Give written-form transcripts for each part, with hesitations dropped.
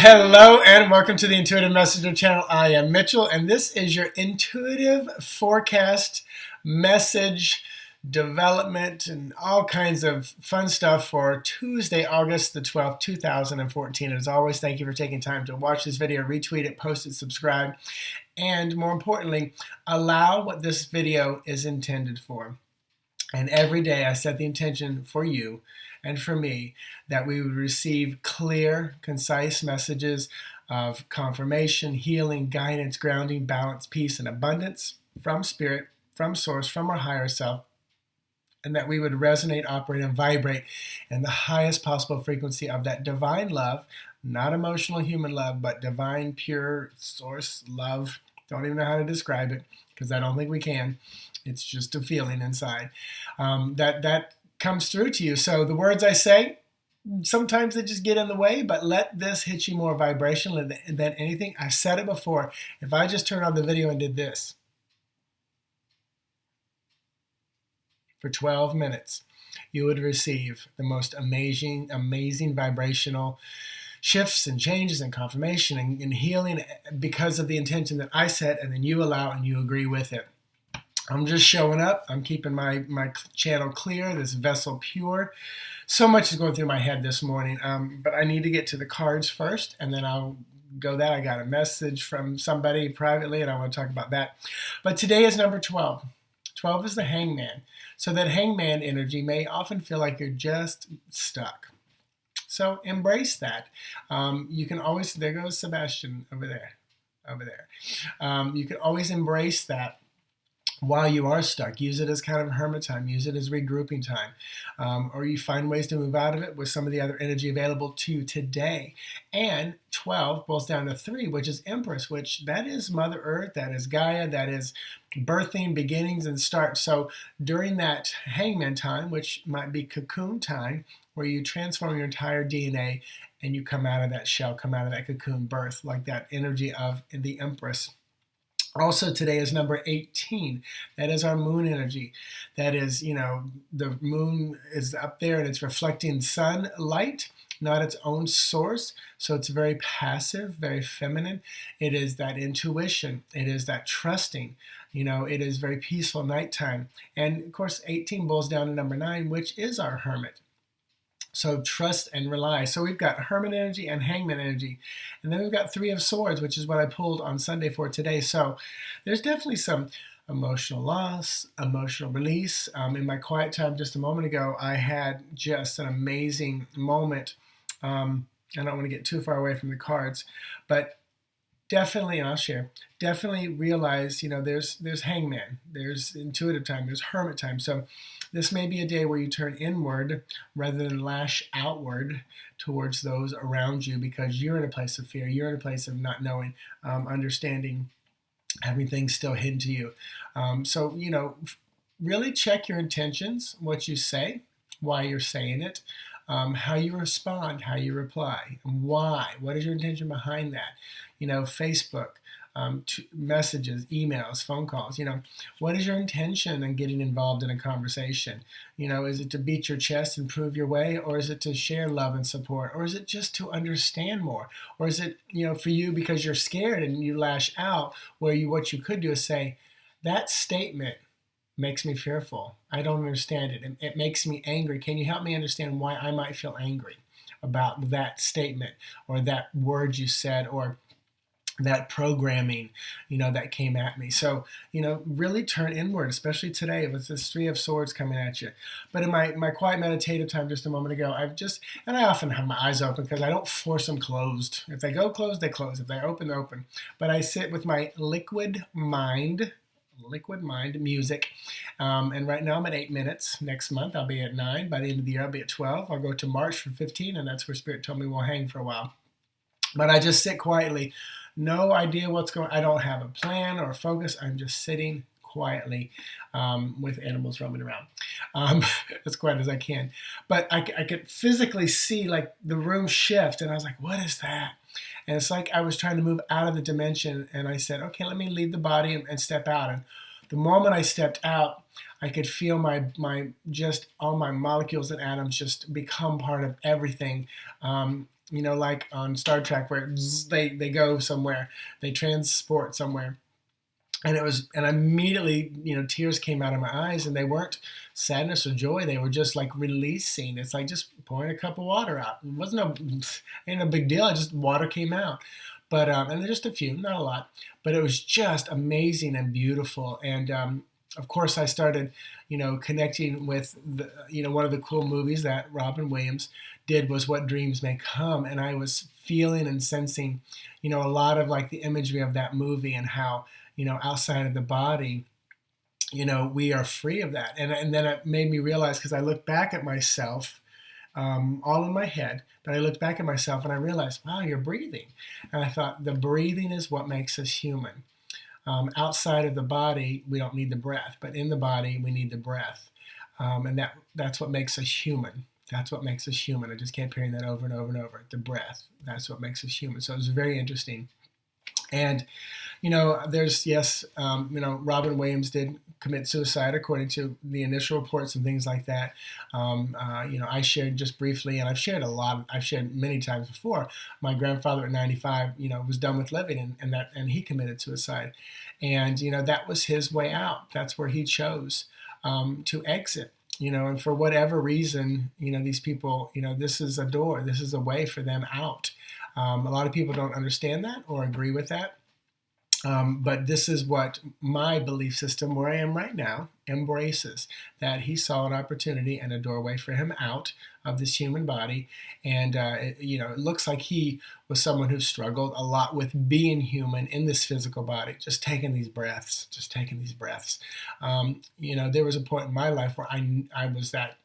Hello and welcome to the Intuitive Messenger channel. I am Mitchell and this is your intuitive forecast message development and all kinds of fun stuff for Tuesday, August the 12th, 2014. As always, thank you for taking time to watch this video, retweet it, post it, subscribe, and more importantly, allow what this video is intended for. And every day I set the intention for you and for me that we would receive clear, concise messages of confirmation, healing, guidance, grounding, balance, peace, and abundance from Spirit, from Source, from our higher self, and that we would resonate, operate, and vibrate in the highest possible frequency of that divine love, not emotional human love, but divine, pure Source love. Don't even know how to describe it because I don't think we can. It's just a feeling inside that comes through to you. So the words I say, sometimes they just get in the way, but let this hit you more vibrational than anything. I've said it before. If I just turned on the video and did this for 12 minutes, you would receive the most amazing vibrational shifts and changes and confirmation and healing because of the intention that I set, and then you allow and you agree with it. I'm just showing up. I'm keeping my channel clear, this vessel pure. So much is going through my head this morning, but I need to get to the cards first, and then I'll go that. I got a message from somebody privately, and I want to talk about that. But today is number 12. 12 is the hangman. So that hangman energy may often feel like you're just stuck. So embrace that. You can always, there goes Sebastian over there. You can always embrace that. While you are stuck, use it as kind of hermit time, use it as regrouping time, or you find ways to move out of it with some of the other energy available to you today. And 12 boils down to 3, which is Empress, which that is Mother Earth, that is Gaia, that is birthing, beginnings, and starts. So during that hangman time, which might be cocoon time, where you transform your entire DNA and you come out of that shell, come out of that cocoon, birth, like that energy of the Empress. Also today is number 18. That is our moon energy. That is, the moon is up there and it's reflecting sunlight, not its own source. So it's very passive, very feminine. It is that intuition. It is that trusting. It is very peaceful nighttime. And of course, 18 boils down to number 9, which is our hermit. So trust and rely. So we've got hermit energy and hangman energy. And then we've got 3 of swords, which is what I pulled on Sunday for today. So there's definitely some emotional loss, emotional release. In my quiet time just a moment ago, I had just an amazing moment. I don't want to get too far away from the cards, but definitely, and I'll share, definitely realize, there's hangman, there's intuitive time, there's hermit time. So this may be a day where you turn inward rather than lash outward towards those around you because you're in a place of fear, you're in a place of not knowing, understanding, having things still hidden to you. So, really check your intentions, what you say, why you're saying it, how you respond, how you reply, and why. What is your intention behind that? Facebook, messages, emails, phone calls. What is your intention in getting involved in a conversation? Is it to beat your chest and prove your way, or is it to share love and support, or is it just to understand more, or is it for you because you're scared and you lash out? Where what you could do is say, that statement makes me fearful. I don't understand it. It makes me angry. Can you help me understand why I might feel angry about that statement or that word you said or that programming, that came at me? So, really turn inward, especially today with this 3 of swords coming at you. But in my quiet meditative time just a moment ago, and I often have my eyes open because I don't force them closed. If they go closed, they close. If they open, they open. But I sit with my liquid mind music. And right now I'm at 8 minutes. Next month I'll be at 9. By the end of the year I'll be at 12. I'll go to March for 15, and that's where Spirit told me we'll hang for a while. But I just sit quietly. No idea what's going on. I don't have a plan or a focus. I'm just sitting quietly with animals roaming around as quiet as I can. But I could physically see like the room shift, and I was like, what is that? And it's like I was trying to move out of the dimension, and I said, okay, let me leave the body and step out. And the moment I stepped out, I could feel my just all my molecules and atoms just become part of everything. like on Star Trek where they go somewhere, they transport somewhere. And immediately, tears came out of my eyes, and they weren't sadness or joy. They were just like releasing. It's like just pouring a cup of water out. It ain't a big deal. Just water came out. But, and just a few, not a lot, but it was just amazing and beautiful. And, of course, I started, connecting with one of the cool movies that Robin Williams did was What Dreams May Come. And I was feeling and sensing, a lot of like the imagery of that movie and how, outside of the body, we are free of that. And then it made me realize, because I looked back at myself, all in my head, but I looked back at myself and I realized, wow, you're breathing. And I thought the breathing is what makes us human. Outside of the body, we don't need the breath, but in the body, we need the breath. And that's what makes us human. That's what makes us human. I just kept hearing that over and over and over. The breath. That's what makes us human. So it was very interesting. And, there's, yes, Robin Williams did commit suicide according to the initial reports and things like that. I shared just briefly, and I've shared many times before, my grandfather at 95, was done with living and he committed suicide. And, that was his way out. That's where he chose to exit. And for whatever reason, these people, this is a door, this is a way for them out. A lot of people don't understand that or agree with that. But this is what my belief system, where I am right now, embraces, that he saw an opportunity and a doorway for him out of this human body. And, it looks like he was someone who struggled a lot with being human in this physical body, just taking these breaths. There was a point in my life where I was that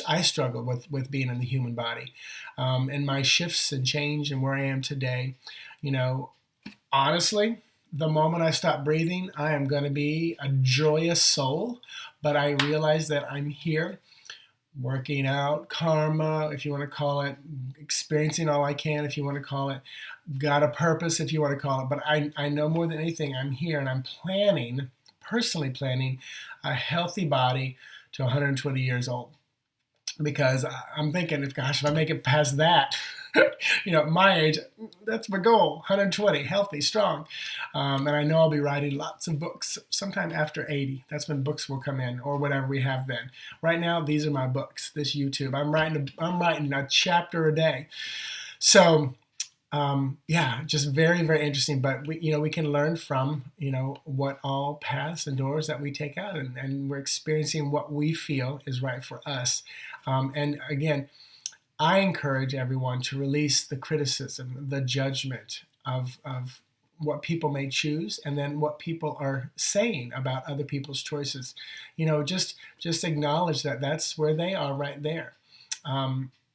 I struggled with being in the human body. And my shifts and change and where I am today, honestly, the moment I stop breathing, I am going to be a joyous soul. But I realize that I'm here working out, karma, if you want to call it, experiencing all I can, if you want to call it, got a purpose, if you want to call it. But I know more than anything, I'm here and I'm personally planning a healthy body to 120 years old. Because I'm thinking, if I make it past that, my age, that's my goal, 120, healthy, strong. And I know I'll be writing lots of books sometime after 80. That's when books will come in or whatever we have then. Right now, these are my books, this YouTube. I'm writing a chapter a day. So, just very, very interesting. But we can learn from, what all paths and doors that we take out, and we're experiencing what we feel is right for us. And again, I encourage everyone to release the criticism, the judgment of what people may choose, and then what people are saying about other people's choices. Just acknowledge that that's where they are right there.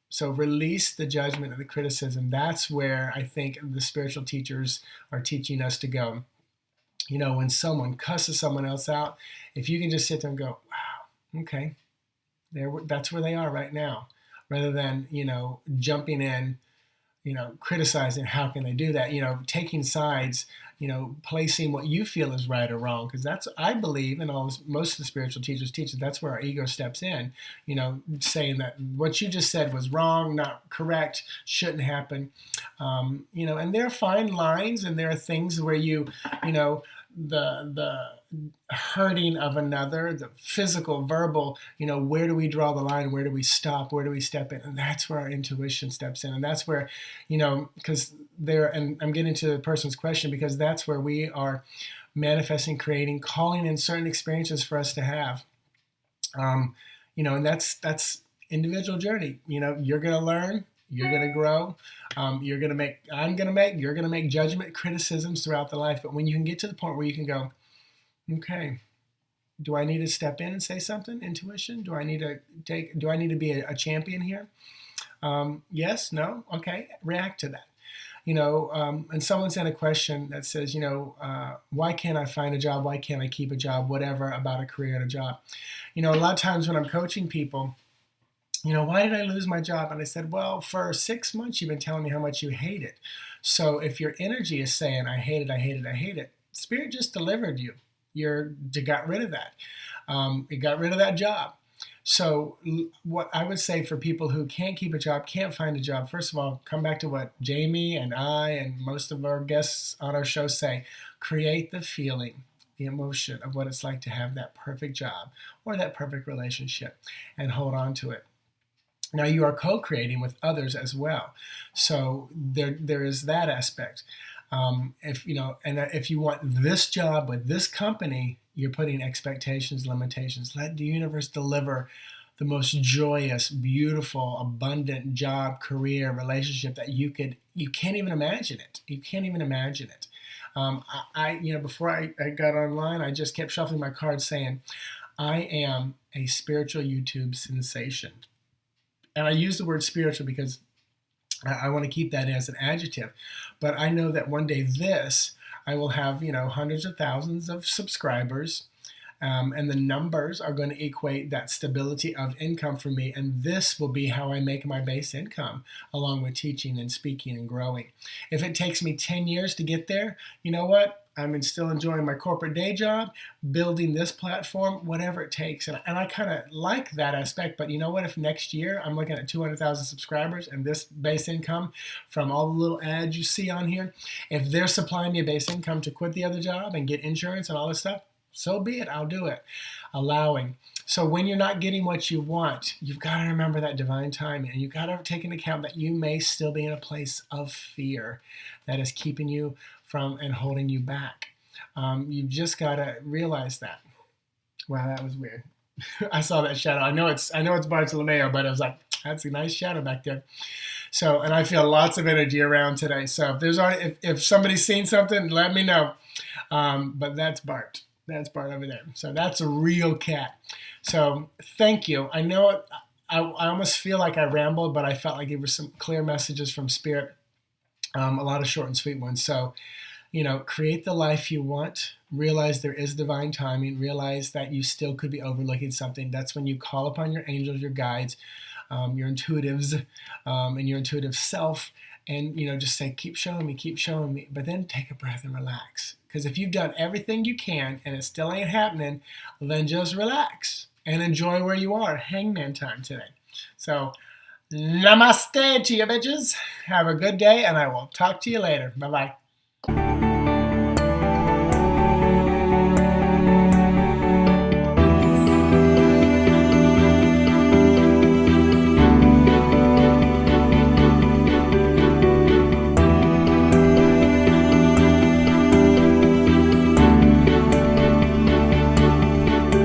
So release the judgment and the criticism. That's where I think the spiritual teachers are teaching us to go. When someone cusses someone else out, if you can just sit there and go, wow, okay, that's where they are right now, rather than, jumping in, criticizing how can they do that, taking sides, placing what you feel is right or wrong, because that's, I believe, and most of the spiritual teachers teach that's where our ego steps in, saying that what you just said was wrong, not correct, shouldn't happen, and there are fine lines, and there are things where the hurting of another, the physical, verbal, where do we draw the line? Where do we stop? Where do we step in? And that's where our intuition steps in. And that's where, because and I'm getting to the person's question, because that's where we are manifesting, creating, calling in certain experiences for us to have. And that's individual journey. You're going to learn. You're going to grow. You're going to make judgment, criticisms throughout the life. But when you can get to the point where you can go, okay, do I need to step in and say something? Intuition? Do I need to be a champion here? Yes, no, okay, react to that. And someone sent a question that says, why can't I find a job? Why can't I keep a job? Whatever about a career and a job. A lot of times when I'm coaching people, why did I lose my job? And I said, well, for 6 months, you've been telling me how much you hate it. So if your energy is saying, I hate it, I hate it, I hate it, Spirit just delivered you. You got rid of that. It got rid of that job. So what I would say for people who can't keep a job, can't find a job, first of all, come back to what Jamie and I and most of our guests on our show say: create the feeling, the emotion of what it's like to have that perfect job or that perfect relationship, and hold on to it. Now you are co-creating with others as well, so there is that aspect. If you know, and if you want this job with this company, you're putting expectations, limitations. Let the universe deliver the most joyous, beautiful, abundant job, career, relationship that you can't even imagine it. You can't even imagine it. Before I got online, I just kept shuffling my cards saying, I am a spiritual YouTube sensation. And I use the word spiritual because I want to keep that as an adjective. But I know that one day I will have, hundreds of thousands of subscribers. And the numbers are going to equate that stability of income for me. And this will be how I make my base income, along with teaching and speaking and growing. If it takes me 10 years to get there, you know what? I'm still enjoying my corporate day job, building this platform, whatever it takes. And I kind of like that aspect. But you know what? If next year I'm looking at 200,000 subscribers and this base income from all the little ads you see on here, if they're supplying me a base income to quit the other job and get insurance and all this stuff, so be it. I'll do it. Allowing. So when you're not getting what you want, you've got to remember that divine timing, and you've got to take into account that you may still be in a place of fear that is keeping you from and holding you back. You've just got to realize that. Wow, that was weird. I saw that shadow. I know it's Bartolomeo, but I was like, that's a nice shadow back there. So, and I feel lots of energy around today. So if somebody's seen something, let me know. But that's Bart. That's Bart over there. So that's a real cat. So thank you. I know I almost feel like I rambled, but I felt like there were some clear messages from Spirit, a lot of short and sweet ones. So, create the life you want. Realize there is divine timing. Realize that you still could be overlooking something. That's when you call upon your angels, your guides, your intuitives, and your intuitive self. And, just say, keep showing me. But then take a breath and relax. Because if you've done everything you can and it still ain't happening, then just relax and enjoy where you are. Hangman time today. So, namaste to you bitches. Have a good day, and I will talk to you later. Bye-bye.